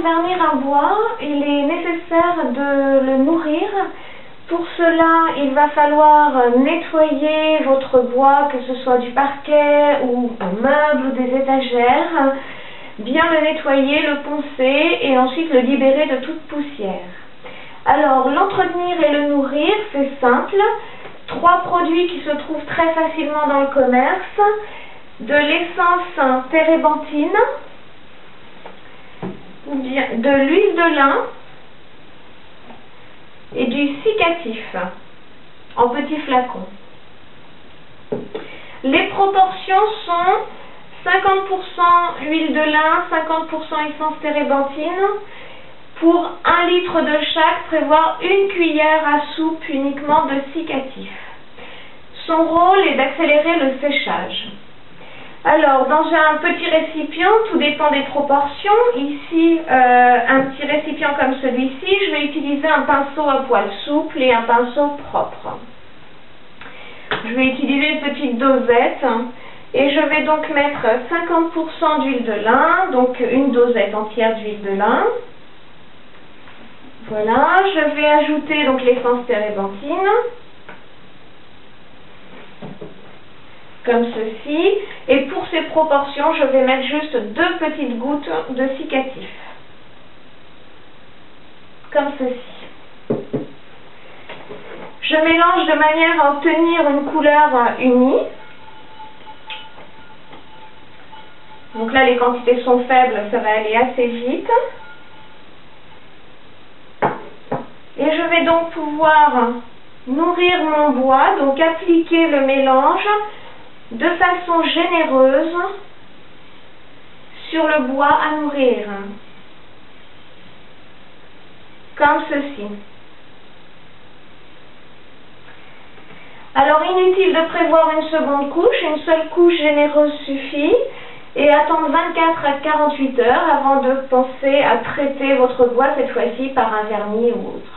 vernir un bois, il est nécessaire de le nourrir. Pour cela, il va falloir nettoyer votre bois, que ce soit du parquet ou un meuble ou des étagères. Bien le nettoyer, le poncer et ensuite le libérer de toute poussière. Alors, l'entretenir et le nourrir, c'est simple. 3 produits qui se trouvent très facilement dans le commerce. De l'essence térébenthine, de l'huile de lin et du cicatif en petits flacons. Les proportions sont 50% huile de lin, 50% essence térébenthine. Pour 1 litre de chaque, prévoir 1 cuillère à soupe uniquement de cicatif. Son rôle est d'accélérer le séchage. Alors, dans un petit récipient, tout dépend des proportions. Ici, un petit récipient comme celui-ci, je vais utiliser un pinceau à poil souple et un pinceau propre. Je vais utiliser une petite dosette et je vais donc mettre 50% d'huile de lin, donc une dosette entière d'huile de lin. Voilà, je vais ajouter donc l'essence térébenthine, comme ceci, et pour ces proportions, je vais mettre juste 2 petites gouttes de cicatif, comme ceci. Je mélange de manière à obtenir une couleur unie. Donc là, les quantités sont faibles, ça va aller assez vite. Et je vais donc pouvoir nourrir mon bois, donc appliquer le mélange de façon généreuse sur le bois à nourrir, comme ceci. Alors inutile de prévoir une seconde couche, une seule couche généreuse suffit, et attendre 24 à 48 heures avant de penser à traiter votre bois, cette fois-ci par un vernis ou autre.